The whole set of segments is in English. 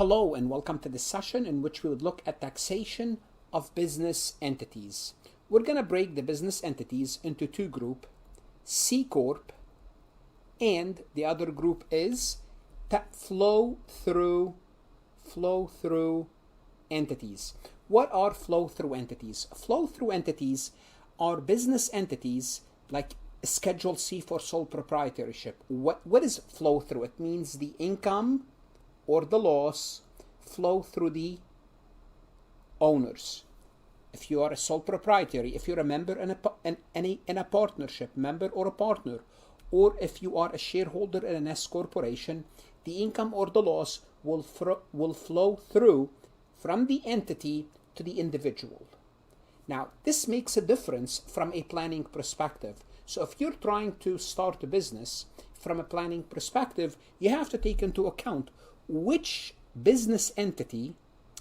Hello and welcome to this session in which we would look at taxation of business entities. We're going to break the business entities into two groups, C Corp, and the other group is flow-through entities. What are flow-through entities? Flow-through entities are business entities like Schedule C for sole proprietorship. What is flow-through? It means the income or the loss flow through the owners. If you are a sole proprietary, if you're a member in a partnership, member or a partner, or if you are a shareholder in an S corporation, the income or the loss will flow through from the entity to the individual. Now, this makes a difference from a planning perspective. So if you're trying to start a business from a planning perspective, you have to take into account which business entity,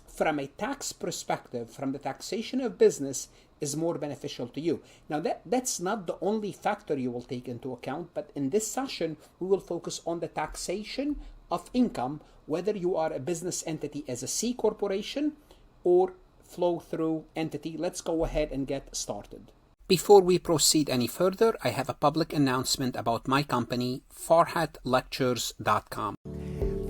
from a tax perspective, from the taxation of business, is more beneficial to you. Now, that's not the only factor you will take into account, but in this session, we will focus on the taxation of income, whether you are a business entity as a C corporation or flow-through entity. Let's go ahead and get started. Before we proceed any further, I have a public announcement about my company, farhatlectures.com.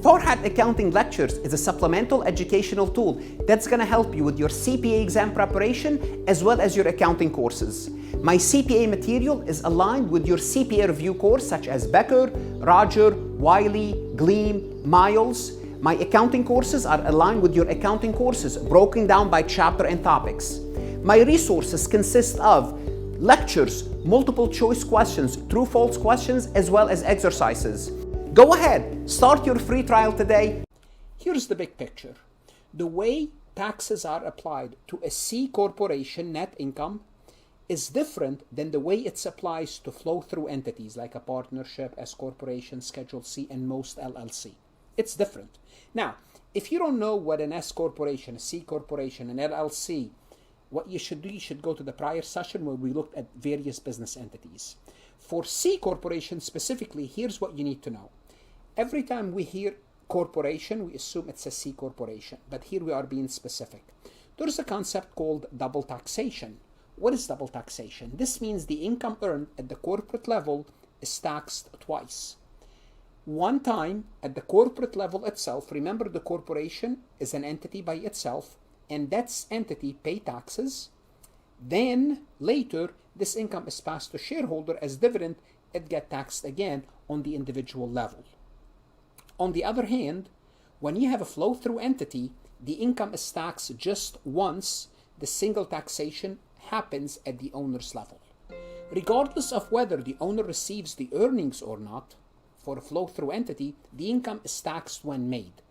Farhat Accounting Lectures is a supplemental educational tool that's going to help you with your CPA exam preparation as well as your accounting courses. My CPA material is aligned with your CPA review course such as Becker, Roger, Wiley, Gleam, Miles. My accounting courses are aligned with your accounting courses, broken down by chapter and topics. My resources consist of lectures, multiple choice questions, true-false questions, as well as exercises. Go ahead, start your free trial today. Here's the big picture. The way taxes are applied to a C corporation net income is different than the way it applies to flow-through entities like a partnership, S corporation, Schedule C, and most LLC. It's different. Now, if you don't know what an S corporation, a C corporation, an LLC, what you should do, you should go to the prior session where we looked at various business entities. For C corporation specifically, here's what you need to know. Every time we hear corporation, we assume it's a C corporation, but here we are being specific. There's a concept called double taxation. What is double taxation? This means the income earned at the corporate level is taxed twice. One time at the corporate level itself. Remember, the corporation is an entity by itself, and that entity pay taxes. Then later, this income is passed to shareholder as dividend. It gets taxed again on the individual level. On the other hand, when you have a flow-through entity, the income is taxed just once. The single taxation happens at the owner's level. Regardless of whether the owner receives the earnings or not, for a flow-through entity, the income is taxed when made.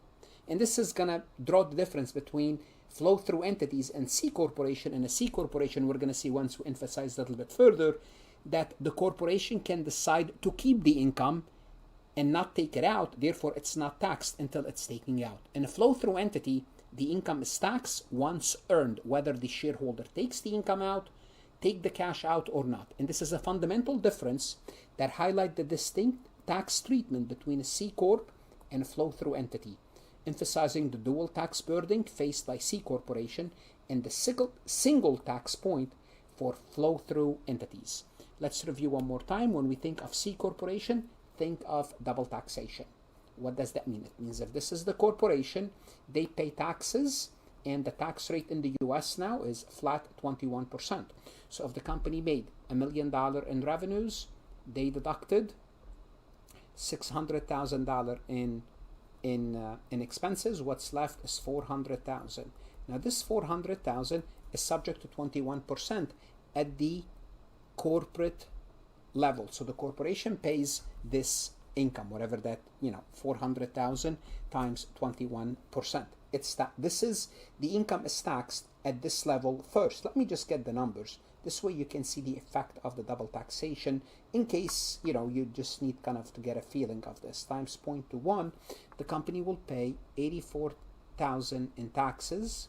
And this is going to draw the difference between flow-through entities and C corporation. And a C corporation, we're going to see once we emphasize that a little bit further, that the corporation can decide to keep the income and not take it out. Therefore, it's not taxed until it's taken out. In a flow-through entity, the income is taxed once earned, whether the shareholder takes the income out, take the cash out or not. And this is a fundamental difference that highlights the distinct tax treatment between a C corp and a flow-through entity, emphasizing the dual tax burden faced by C corporation and the single tax point for flow-through entities. Let's review one more time. When we think of C corporation, think of double taxation. What does that mean? It means if this is the corporation, they pay taxes, and the tax rate in the US now is flat 21%. So if the company made $1 million in revenues, they deducted $600,000 in expenses. What's left is $400,000. Now this $400,000 is subject to 21% at the corporate level. So the corporation pays this income, whatever that, 400,000 times 21%. This is the income is taxed at this level first. Let me just get the numbers. This way you can see the effect of the double taxation in case, you just need kind of to get a feeling of this. Times 0.21, the company will pay $84,000 in taxes.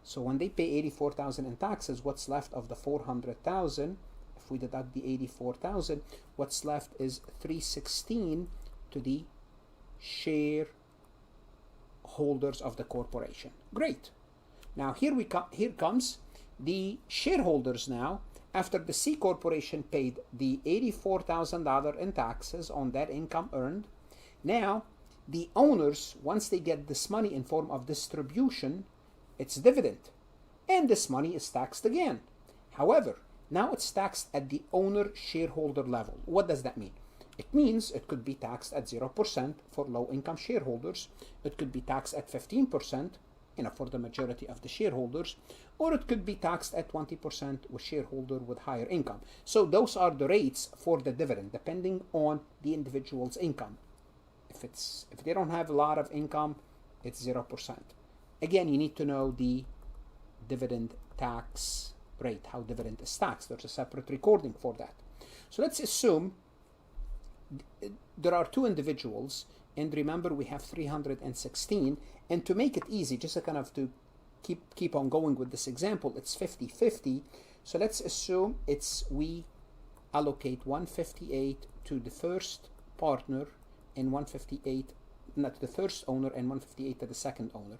So when they pay $84,000 in taxes, what's left of the $400,000? If we deduct the $84,000, what's left is $316 to the shareholder. shareholders of the corporation. Great. Now here comes the shareholders now. After the C corporation paid the $84,000 in taxes on that income earned, now the owners, once they get this money in form of distribution, it's dividend. And this money is taxed again. However, now it's taxed at the owner shareholder level. What does that mean? It means it could be taxed at 0% for low income shareholders. It could be taxed at 15%, for the majority of the shareholders, or it could be taxed at 20% with shareholder with higher income. So those are the rates for the dividend, depending on the individual's income. If they don't have a lot of income, it's 0%. Again, you need to know the dividend tax rate, how dividend is taxed. There's a separate recording for that. So let's assume there are two individuals, and remember we have 316, and to make it easy, just to keep on going with this example, it's 50-50. So let's assume we allocate 158 to the first partner and 158, not to the first owner, and 158 to the second owner.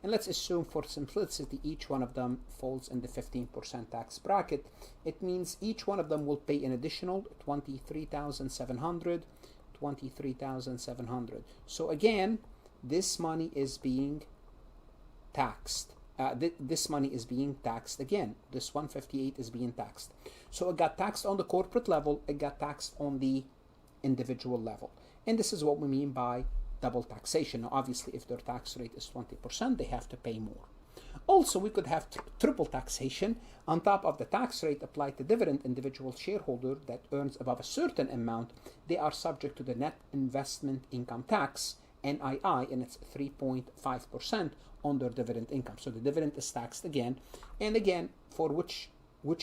And let's assume for simplicity each one of them falls in the 15% tax bracket. It means each one of them will pay an additional $23,700, $23,700. So again, this money is being taxed. This money is being taxed again. This 158 is being taxed. So it got taxed on the corporate level, it got taxed on the individual level. And this is what we mean by double taxation. Now, obviously, if their tax rate is 20%, they have to pay more. Also, we could have triple taxation. On top of the tax rate applied to dividend, individual shareholder that earns above a certain amount, they are subject to the net investment income tax, NII, and it's 3.5% on their dividend income. So the dividend is taxed again. And again, for which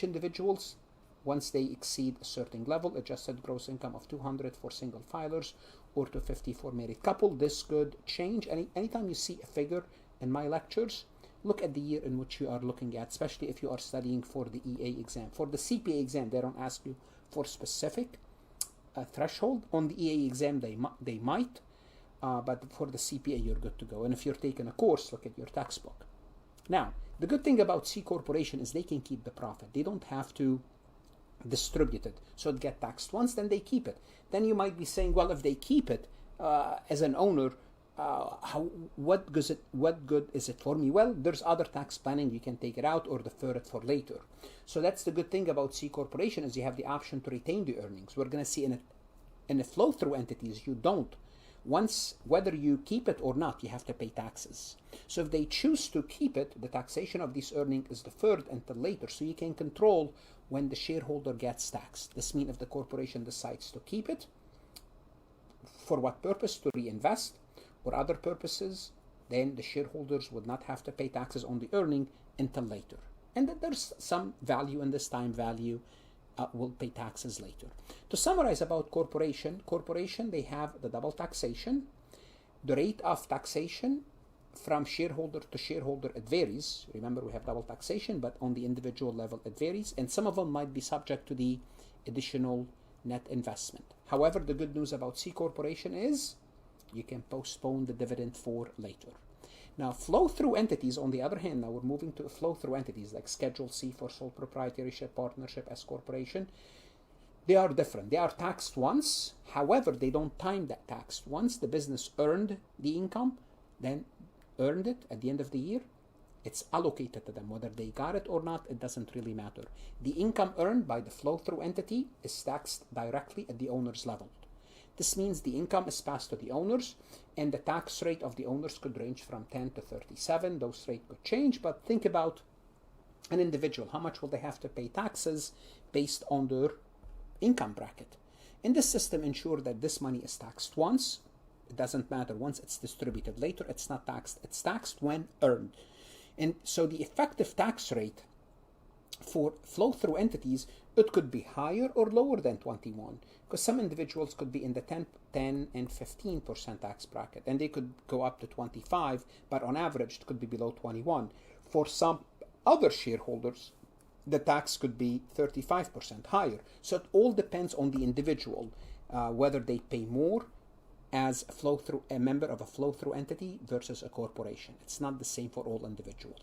individuals? Once they exceed a certain level, adjusted gross income of 200 for single filers or 250 for married couple. This could change. Anytime you see a figure in my lectures, look at the year in which you are looking at, especially if you are studying for the EA exam. For the CPA exam, they don't ask you for specific threshold. On the EA exam, they might, but for the CPA, you're good to go. And if you're taking a course, look at your textbook. Now, the good thing about C corporation is they can keep the profit. They don't have to distribute it, so it gets taxed once, then they keep it. Then you might be saying, well, if they keep it as an owner, what good is it for me? Well, there's other tax planning. You can take it out or defer it for later. So that's the good thing about C corporation, is you have the option to retain the earnings. We're going to see in the flow through entities, you don't. Once, whether you keep it or not, you have to pay taxes. So if they choose to keep it, the taxation of this earning is deferred until later, so you can control when the shareholder gets taxed. This means if the corporation decides to keep it, for what purpose? To reinvest or other purposes, then the shareholders would not have to pay taxes on the earning until later. And that there's some value in this time value, will pay taxes later. To summarize about corporation, they have the double taxation. The rate of taxation from shareholder to shareholder, it varies. Remember, we have double taxation, but on the individual level, it varies. And some of them might be subject to the additional net investment. However, the good news about C corporation is you can postpone the dividend for later. Now, flow-through entities, on the other hand, now we're moving to flow-through entities like Schedule C for sole proprietorship, partnership, S corporation. They are different. They are taxed once. However, they don't time that tax. Once the business earned the income, then earned it at the end of the year, it's allocated to them. Whether they got it or not, it doesn't really matter. The income earned by the flow-through entity is taxed directly at the owner's level. This means the income is passed to the owners, and the tax rate of the owners could range from 10 to 37. Those rates could change, but think about an individual. How much will they have to pay taxes based on their income bracket? And this system ensures that this money is taxed once. It doesn't matter once it's distributed. Later, it's not taxed. It's taxed when earned. And so the effective tax rate for flow-through entities, it could be higher or lower than 21, because some individuals could be in the 10 and 15% tax bracket, and they could go up to 25, but on average it could be below 21. For some other shareholders, the tax could be 35% higher. So it all depends on the individual, whether they pay more as a member of a flow-through entity versus a corporation. It's not the same for all individuals.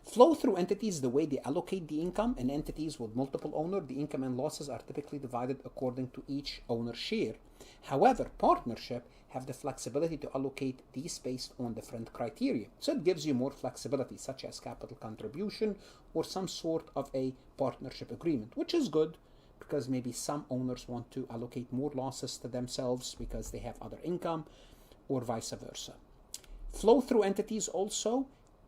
Flow-through entities, the way they allocate the income, in entities with multiple owners, the income and losses are typically divided according to each owner's share. However, partnership have the flexibility to allocate these based on different criteria. So it gives you more flexibility, such as capital contribution or some sort of a partnership agreement, which is good because maybe some owners want to allocate more losses to themselves because they have other income, or vice versa. Flow-through entities also,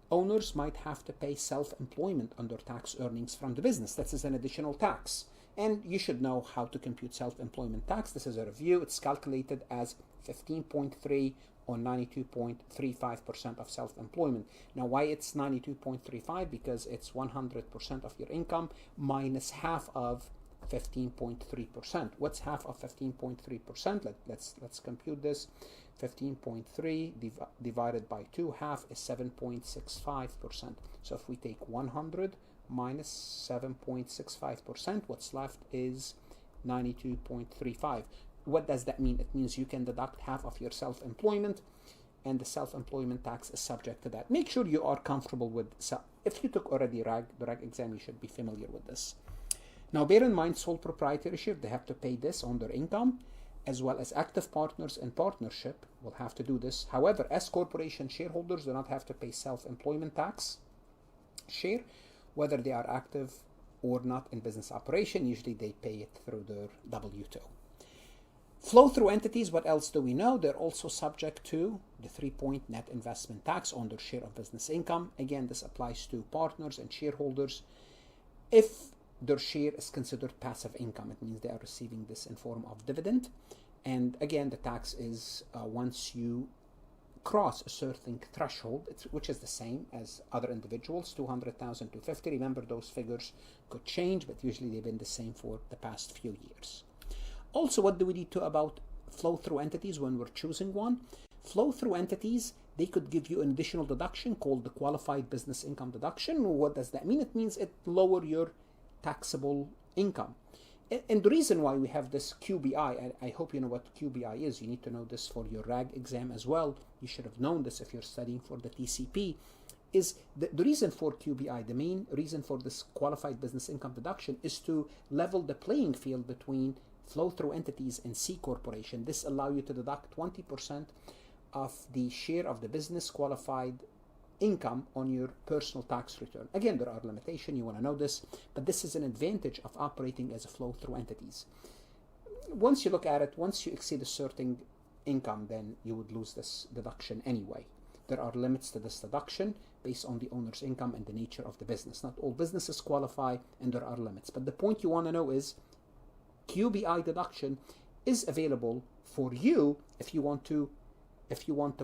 owners might have to pay self-employment under tax earnings from the business. This is an additional tax. And you should know how to compute self-employment tax. This is a review. It's calculated as 15.3 on 92.35% of self-employment. Now, why it's 92.35? Because it's 100% of your income minus half of 15.3%. What's half of 15.3%? Let's compute this. 15.3 divided by 2, half is 7.65%. So if we take 100 minus 7.65%, what's left is 92.35. What does that mean? It means you can deduct half of your self-employment, and the self-employment tax is subject to that. Make sure you are comfortable with, if you took already the RAG exam, you should be familiar with this. Now, bear in mind, sole proprietorship, they have to pay this on their income, as well as active partners in partnership will have to do this. However, S corporation shareholders do not have to pay self-employment tax share, whether they are active or not in business operation. Usually they pay it through their W-2. Flow-through entities, what else do we know? They're also subject to the 3-point net investment tax on their share of business income. Again, this applies to partners and shareholders. If their share is considered passive income, it means they are receiving this in form of dividend. And again, the tax is once you cross a certain threshold, which is the same as other individuals, 200,000 to 50. Remember, those figures could change, but usually they've been the same for the past few years. Also, what do we need to about flow-through entities when we're choosing one? Flow-through entities, they could give you an additional deduction called the qualified business income deduction. What does that mean? It means it lower your taxable income. And the reason why we have this QBI, I hope you know what QBI is. You need to know this for your RAG exam as well. You should have known this if you're studying for the TCP. Is the reason for QBI, the main reason for this qualified business income deduction is to level the playing field between flow-through entities and C corporation. This allows you to deduct 20% of the share of the business qualified income on your personal tax return. Again, there are limitations, you want to know this, but this is an advantage of operating as a flow-through entities. Once you look at it, once you exceed a certain income, then you would lose this deduction anyway. There are limits to this deduction based on the owner's income and the nature of the business. Not all businesses qualify, and there are limits. But the point you want to know is QBI deduction is available for you if you want to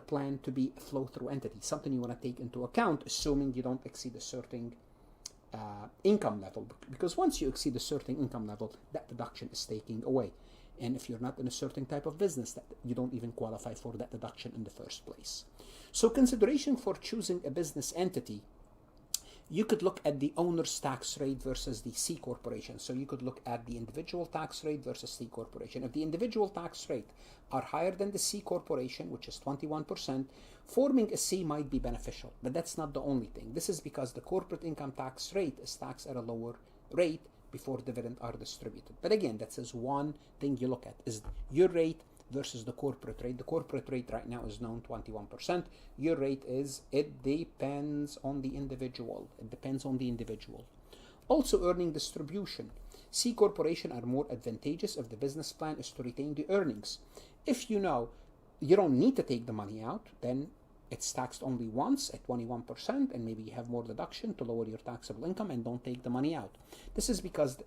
plan to be a flow-through entity, something you want to take into account, assuming you don't exceed a certain income level. Because once you exceed a certain income level, that deduction is taken away. And if you're not in a certain type of business, that you don't even qualify for that deduction in the first place. So consideration for choosing a business entity, you could look at the owner's tax rate versus the C corporation. So you could look at the individual tax rate versus C corporation. If the individual tax rate are higher than the C corporation, which is 21%, forming a C might be beneficial, but that's not the only thing. This is because the corporate income tax rate is taxed at a lower rate before dividends are distributed. But again, that is one thing you look at, is your rate versus the corporate rate. The corporate rate right now is known 21%. Your rate is, it depends on the individual. It depends on the individual. Also, earning distribution. C corporation are more advantageous if the business plan is to retain the earnings. If you know you don't need to take the money out, then it's taxed only once at 21%, and maybe you have more deduction to lower your taxable income and don't take the money out. This is because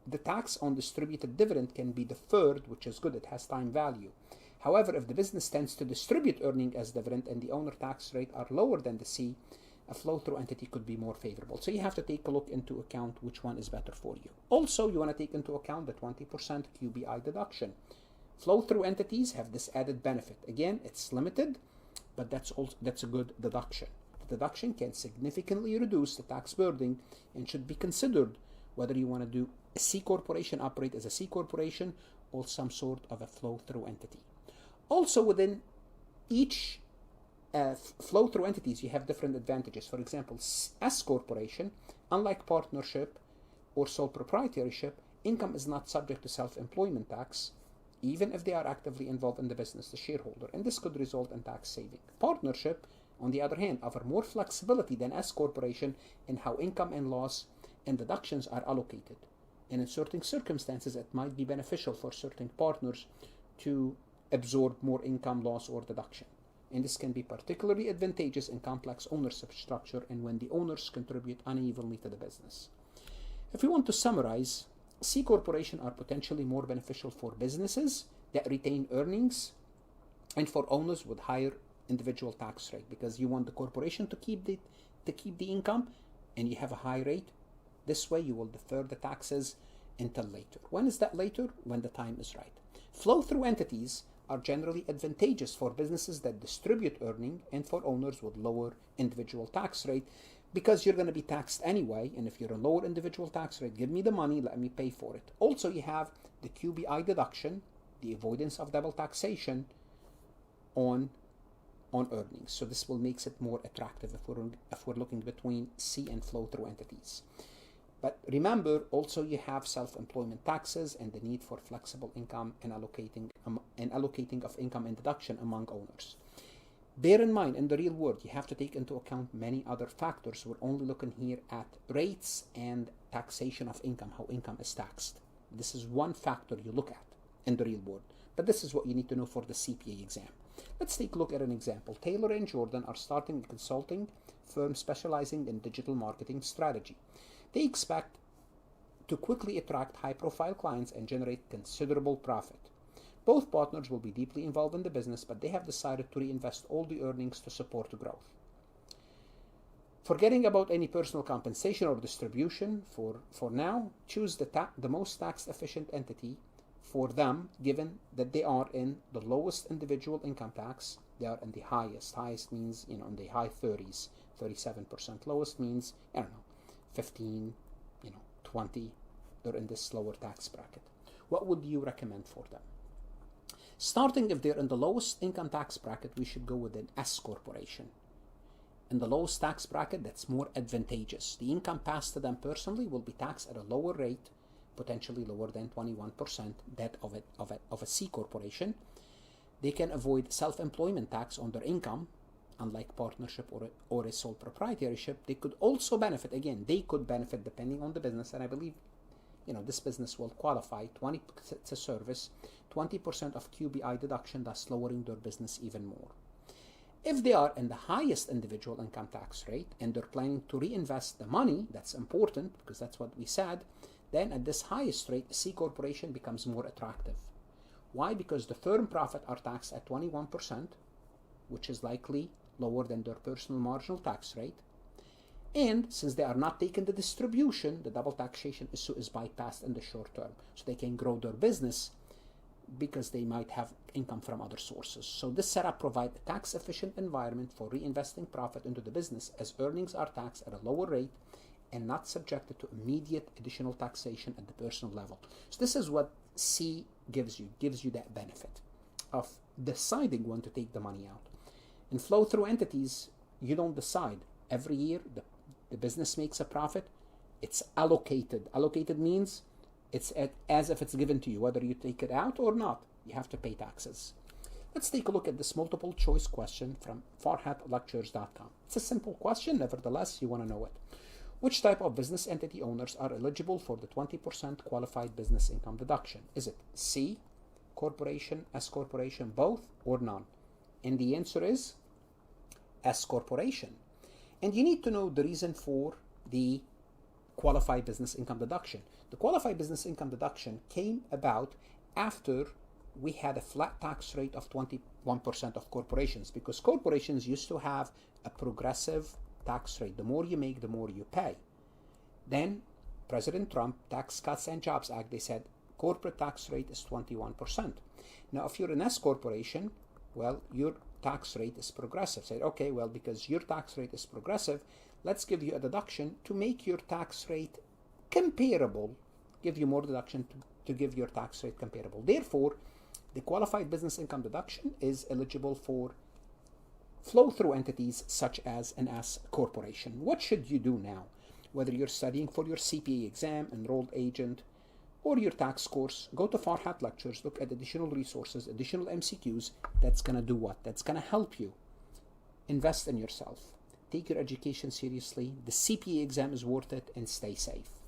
the tax on distributed dividend can be deferred, which is good, it has time value. However, if the business tends to distribute earning as dividend and the owner tax rate are lower than the C, a flow-through entity could be more favorable. So you have to take a look into account which one is better for you. Also, you want to take into account the 20% QBI deduction. Flow-through entities have this added benefit. Again, it's limited, but that's a good deduction. The deduction can significantly reduce the tax burden and should be considered whether you want to do a C corporation, operate as a C corporation, or some sort of a flow-through entity. Also, within each flow-through entities, you have different advantages. For example, S corporation, unlike partnership or sole proprietorship, income is not subject to self-employment tax, even if they are actively involved in the business, the shareholder, and this could result in tax saving. Partnership, on the other hand, offer more flexibility than S corporation in how income and loss and deductions are allocated. And in certain circumstances, it might be beneficial for certain partners to absorb more income, loss, or deduction. And this can be particularly advantageous in complex ownership structure and when the owners contribute unevenly to the business. If we want to summarize, C corporation are potentially more beneficial for businesses that retain earnings and for owners with higher individual tax rate, because you want the corporation to keep the income and you have a high rate. This way you will defer the taxes until later. When is that later? When the time is right. Flow-through entities are generally advantageous for businesses that distribute earning and for owners with lower individual tax rate, because you're going to be taxed anyway, and if you're a lower individual tax rate, give me the money, let me pay for it. Also, you have the QBI deduction, the avoidance of double taxation on earnings. So this will make it more attractive if we're looking between C and flow-through entities. But remember, also you have self-employment taxes and the need for flexible income and allocating of income and deduction among owners. Bear in mind, in the real world, you have to take into account many other factors. We're only looking here at rates and taxation of income, how income is taxed. This is one factor you look at in the real world. But this is what you need to know for the CPA exam. Let's take a look at an example. Taylor and Jordan are starting a consulting firm specializing in digital marketing strategy. They expect to quickly attract high-profile clients and generate considerable profit. Both partners will be deeply involved in the business, but they have decided to reinvest all the earnings to support the growth. Forgetting about any personal compensation or distribution for now, choose the most tax-efficient entity for them, given that they are in the lowest individual income tax. They are in the highest. Highest means, in the high 30s, 37%. Lowest means, 15, 20. They're in this lower tax bracket. What would you recommend for them? Starting, if they're in the lowest income tax bracket, we should go with an S corporation. In the lowest tax bracket, that's more advantageous. The income passed to them personally will be taxed at a lower rate, potentially lower than 21%, that of a C corporation. They can avoid self-employment tax on their income, unlike partnership or a sole proprietorship. They could also benefit, depending on the business, and I believe this business will qualify, 20% to service, 20% of QBI deduction, thus lowering their business even more. If they are in the highest individual income tax rate and they're planning to reinvest the money, that's important because that's what we said, then at this highest rate, a C corporation becomes more attractive. Why? Because the firm profit are taxed at 21%, which is likely lower than their personal marginal tax rate. And since they are not taking the distribution, the double taxation issue is bypassed in the short term. So they can grow their business because they might have income from other sources. So this setup provides a tax-efficient environment for reinvesting profit into the business, as earnings are taxed at a lower rate and not subjected to immediate additional taxation at the personal level. So this is what C gives you that benefit of deciding when to take the money out. In flow-through entities, you don't decide. Every year, the business makes a profit. It's allocated. Allocated means it's as if it's given to you, whether you take it out or not. You have to pay taxes. Let's take a look at this multiple choice question from farhatlectures.com. It's a simple question, nevertheless, you want to know it. Which type of business entity owners are eligible for the 20% qualified business income deduction? Is it C, corporation, S corporation, both, or none? And the answer is S corporation. And you need to know the reason for the qualified business income deduction. The qualified business income deduction came about after we had a flat tax rate of 21% of corporations, because corporations used to have a progressive tax rate. The more you make, the more you pay. Then President Trump, Tax Cuts and Jobs Act, they said corporate tax rate is 21%. Now, if you're an S corporation, well, your tax rate is progressive. Say, okay, well, because your tax rate is progressive, let's give you a deduction to make your tax rate comparable, give you more deduction to give your tax rate comparable. Therefore, The qualified business income deduction is eligible for flow-through entities such as an S corporation. What should you do now? Whether you're studying for your CPA exam, enrolled agent, or your tax course, go to Farhat Lectures, look at additional resources, additional MCQs. That's going to do what? That's going to help you invest in yourself. Take your education seriously. The CPA exam is worth it, and stay safe.